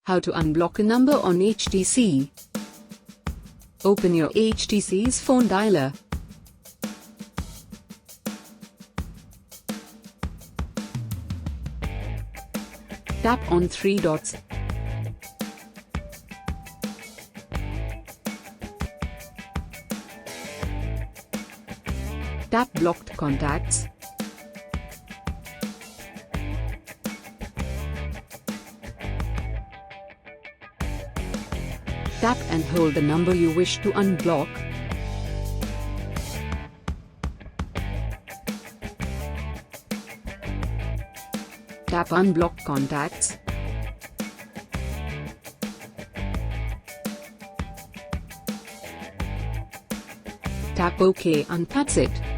How to unblock a number on HTC. Open your HTC's phone dialer. Tap on three dots. Tap blocked contacts. Tap and hold the number you wish to unblock. Tap unblock contacts. Tap OK and that's it.